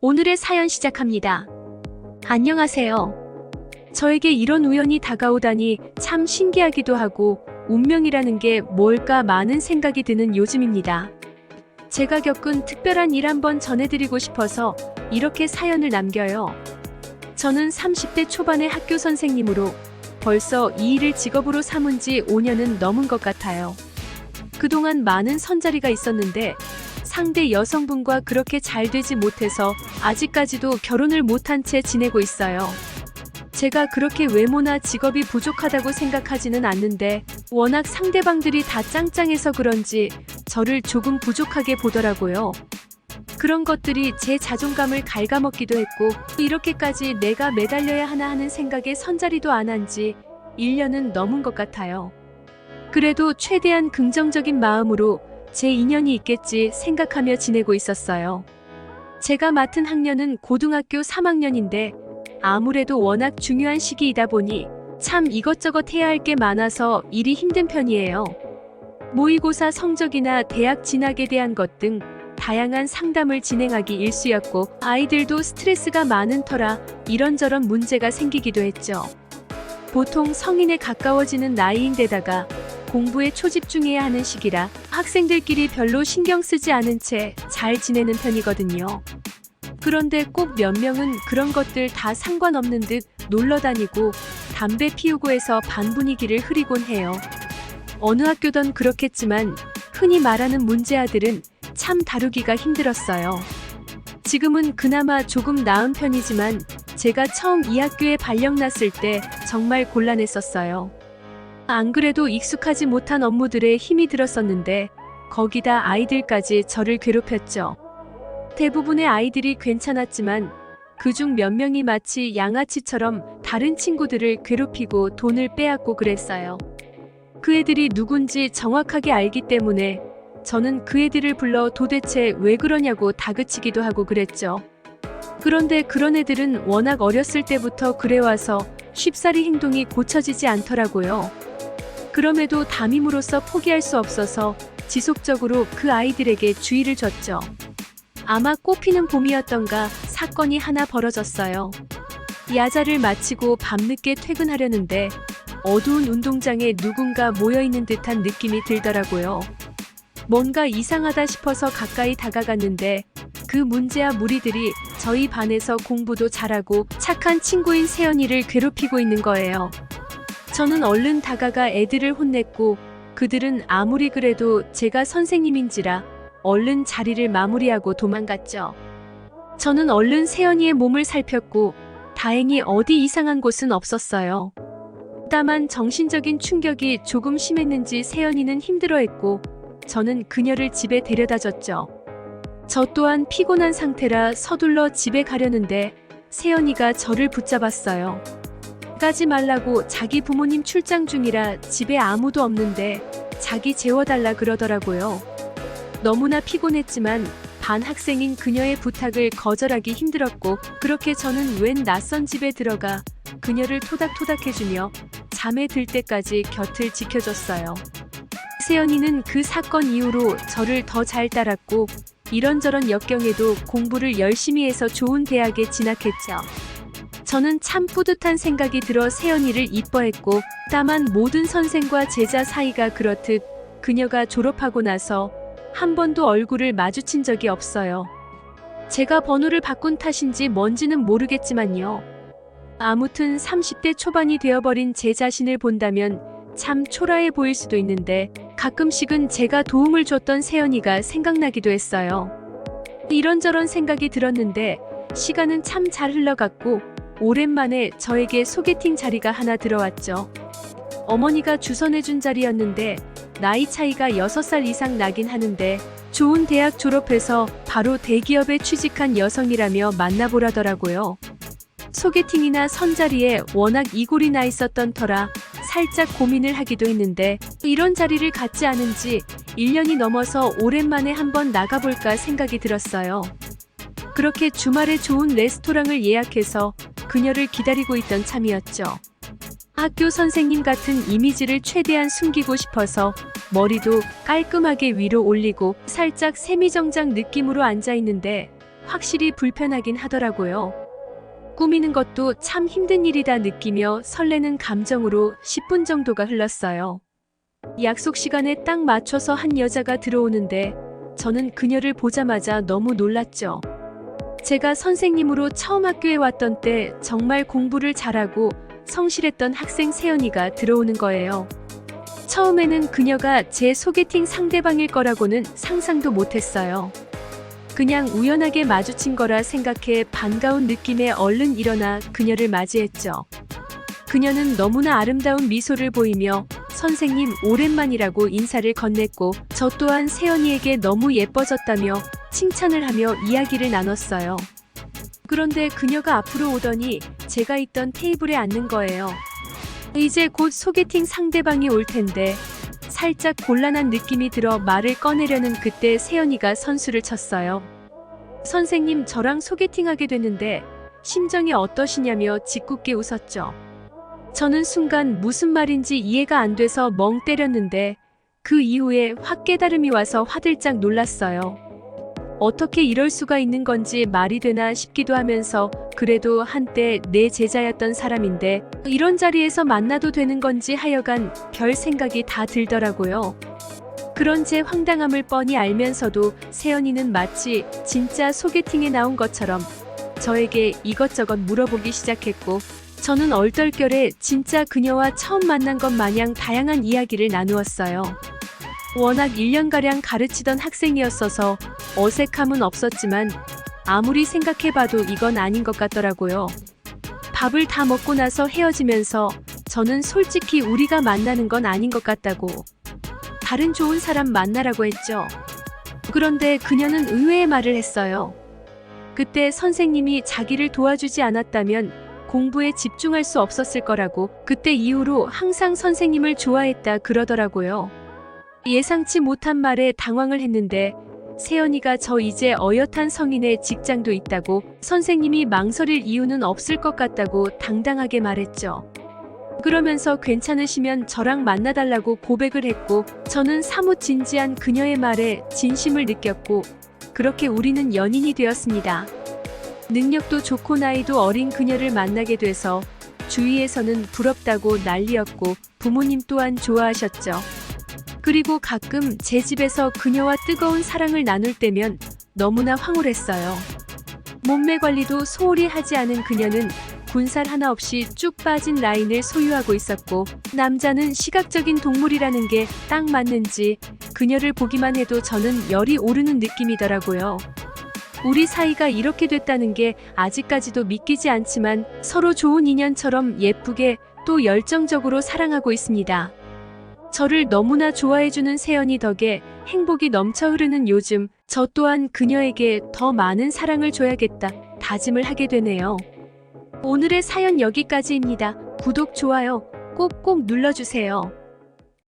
오늘의 사연 시작합니다. 안녕하세요. 저에게 이런 우연이 다가오다니 참 신기하기도 하고 운명이라는 게 뭘까 많은 생각이 드는 요즘입니다. 제가 겪은 특별한 일 한번 전해드리고 싶어서 이렇게 사연을 남겨요. 저는 30대 초반의 학교 선생님으로 벌써 이 일을 직업으로 삼은 지 5년은 넘은 것 같아요. 그동안 많은 선자리가 있었는데 상대 여성분과 그렇게 잘 되지 못해서 아직까지도 결혼을 못한 채 지내고 있어요. 제가 그렇게 외모나 직업이 부족하다고 생각하지는 않는데 워낙 상대방들이 다 짱짱해서 그런지 저를 조금 부족하게 보더라고요. 그런 것들이 제 자존감을 갉아먹기도 했고 이렇게까지 내가 매달려야 하나 하는 생각에 선자리도 안 한 지 1년은 넘은 것 같아요. 그래도 최대한 긍정적인 마음으로 제 인연이 있겠지 생각하며 지내고 있었어요. 제가 맡은 학년은 고등학교 3학년인데 아무래도 워낙 중요한 시기이다 보니 참 이것저것 해야 할 게 많아서 일이 힘든 편이에요. 모의고사 성적이나 대학 진학에 대한 것 등 다양한 상담을 진행하기 일쑤였고 아이들도 스트레스가 많은 터라 이런저런 문제가 생기기도 했죠. 보통 성인에 가까워지는 나이인데다가 공부에 초집중해야 하는 시기라 학생들끼리 별로 신경 쓰지 않은 채 잘 지내는 편이거든요. 그런데 꼭 몇 명은 그런 것들 다 상관없는 듯 놀러 다니고 담배 피우고 해서 반 분위기를 흐리곤 해요. 어느 학교든 그렇겠지만 흔히 말하는 문제아들은 참 다루기가 힘들었어요. 지금은 그나마 조금 나은 편이지만 제가 처음 이 학교에 발령났을 때 정말 곤란했었어요. 안 그래도 익숙하지 못한 업무들에 힘이 들었었는데 거기다 아이들까지 저를 괴롭혔죠. 대부분의 아이들이 괜찮았지만 그중 몇 명이 마치 양아치처럼 다른 친구들을 괴롭히고 돈을 빼앗고 그랬어요. 그 애들이 누군지 정확하게 알기 때문에 저는 그 애들을 불러 도대체 왜 그러냐고 다그치기도 하고 그랬죠. 그런데 그런 애들은 워낙 어렸을 때부터 그래와서 쉽사리 행동이 고쳐지지 않더라고요. 그럼에도 담임으로서 포기할 수 없어서 지속적으로 그 아이들에게 주의를 줬죠. 아마 꽃피는 봄이었던가 사건이 하나 벌어졌어요. 야자를 마치고 밤늦게 퇴근하려는데 어두운 운동장에 누군가 모여있는 듯한 느낌이 들더라고요. 뭔가 이상하다 싶어서 가까이 다가갔는데 그 문제아 무리들이 저희 반에서 공부도 잘하고 착한 친구인 세연이를 괴롭히고 있는 거예요. 저는 얼른 다가가 애들을 혼냈고 그들은 아무리 그래도 제가 선생님인지라 얼른 자리를 마무리하고 도망갔죠. 저는 얼른 세연이의 몸을 살폈고 다행히 어디 이상한 곳은 없었어요. 다만 정신적인 충격이 조금 심했는지 세연이는 힘들어했고 저는 그녀를 집에 데려다 줬죠. 저 또한 피곤한 상태라 서둘러 집에 가려는데 세연이가 저를 붙잡았어요. 가지 말라고 자기 부모님 출장 중이라 집에 아무도 없는데 자기 재워달라 그러더라고요. 너무나 피곤했지만 반 학생인 그녀의 부탁을 거절하기 힘들었고 그렇게 저는 웬 낯선 집에 들어가 그녀를 토닥토닥 해주며 잠에 들 때까지 곁을 지켜줬어요. 세연이는 그 사건 이후로 저를 더 잘 따랐고 이런저런 역경에도 공부를 열심히 해서 좋은 대학에 진학했죠. 저는 참 뿌듯한 생각이 들어 세연이를 이뻐했고 다만 모든 선생과 제자 사이가 그렇듯 그녀가 졸업하고 나서 한 번도 얼굴을 마주친 적이 없어요. 제가 번호를 바꾼 탓인지 뭔지는 모르겠지만요. 아무튼 30대 초반이 되어버린 제 자신을 본다면 참 초라해 보일 수도 있는데 가끔씩은 제가 도움을 줬던 세연이가 생각나기도 했어요. 이런저런 생각이 들었는데 시간은 참 잘 흘러갔고 오랜만에 저에게 소개팅 자리가 하나 들어왔죠. 어머니가 주선해준 자리였는데 나이 차이가 6살 이상 나긴 하는데 좋은 대학 졸업해서 바로 대기업에 취직한 여성이라며 만나보라더라고요. 소개팅이나 선자리에 워낙 이골이 나 있었던 터라 살짝 고민을 하기도 했는데 이런 자리를 갖지 않은 지 1년이 넘어서 오랜만에 한번 나가볼까 생각이 들었어요. 그렇게 주말에 좋은 레스토랑을 예약해서 그녀를 기다리고 있던 참이었죠. 학교 선생님 같은 이미지를 최대한 숨기고 싶어서 머리도 깔끔하게 위로 올리고 살짝 세미정장 느낌으로 앉아있는데 확실히 불편하긴 하더라고요. 꾸미는 것도 참 힘든 일이다 느끼며 설레는 감정으로 10분 정도가 흘렀어요. 약속 시간에 딱 맞춰서 한 여자가 들어오는데 저는 그녀를 보자마자 너무 놀랐죠. 제가 선생님으로 처음 학교에 왔던 때 정말 공부를 잘하고 성실했던 학생 세연이가 들어오는 거예요. 처음에는 그녀가 제 소개팅 상대방일 거라고는 상상도 못했어요. 그냥 우연하게 마주친 거라 생각해 반가운 느낌에 얼른 일어나 그녀를 맞이했죠. 그녀는 너무나 아름다운 미소를 보이며 선생님 오랜만이라고 인사를 건넸고 저 또한 세연이에게 너무 예뻐졌다며 칭찬을 하며 이야기를 나눴어요. 그런데 그녀가 앞으로 오더니 제가 있던 테이블에 앉는 거예요. 이제 곧 소개팅 상대방이 올 텐데 살짝 곤란한 느낌이 들어 말을 꺼내려는 그때 세연이가 선수를 쳤어요. 선생님 저랑 소개팅하게 됐는데 심정이 어떠시냐며 짓궂게 웃었죠. 저는 순간 무슨 말인지 이해가 안 돼서 멍 때렸는데 그 이후에 확 깨달음이 와서 화들짝 놀랐어요. 어떻게 이럴 수가 있는 건지 말이 되나 싶기도 하면서 그래도 한때 내 제자였던 사람인데 이런 자리에서 만나도 되는 건지 하여간 별 생각이 다 들더라고요. 그런 제 황당함을 뻔히 알면서도 세연이는 마치 진짜 소개팅에 나온 것처럼 저에게 이것저것 물어보기 시작했고 저는 얼떨결에 진짜 그녀와 처음 만난 것 마냥 다양한 이야기를 나누었어요. 워낙 1년가량 가르치던 학생이었어서 어색함은 없었지만 아무리 생각해봐도 이건 아닌 것 같더라고요. 밥을 다 먹고 나서 헤어지면서 저는 솔직히 우리가 만나는 건 아닌 것 같다고 다른 좋은 사람 만나라고 했죠. 그런데 그녀는 의외의 말을 했어요. 그때 선생님이 자기를 도와주지 않았다면 공부에 집중할 수 없었을 거라고 그때 이후로 항상 선생님을 좋아했다 그러더라고요. 예상치 못한 말에 당황을 했는데 세연이가 저 이제 어엿한 성인의 직장도 있다고 선생님이 망설일 이유는 없을 것 같다고 당당하게 말했죠. 그러면서 괜찮으시면 저랑 만나달라고 고백을 했고 저는 사뭇 진지한 그녀의 말에 진심을 느꼈고 그렇게 우리는 연인이 되었습니다. 능력도 좋고 나이도 어린 그녀를 만나게 돼서 주위에서는 부럽다고 난리였고 부모님 또한 좋아하셨죠. 그리고 가끔 제 집에서 그녀와 뜨거운 사랑을 나눌 때면 너무나 황홀했어요. 몸매 관리도 소홀히 하지 않은 그녀는 군살 하나 없이 쭉 빠진 라인을 소유하고 있었고 남자는 시각적인 동물이라는 게 딱 맞는지 그녀를 보기만 해도 저는 열이 오르는 느낌이더라고요. 우리 사이가 이렇게 됐다는 게 아직까지도 믿기지 않지만 서로 좋은 인연처럼 예쁘게 또 열정적으로 사랑하고 있습니다. 저를 너무나 좋아해주는 세연이 덕에 행복이 넘쳐 흐르는 요즘 저 또한 그녀에게 더 많은 사랑을 줘야겠다 다짐을 하게 되네요. 오늘의 사연 여기까지입니다. 구독, 좋아요 꼭꼭 눌러주세요.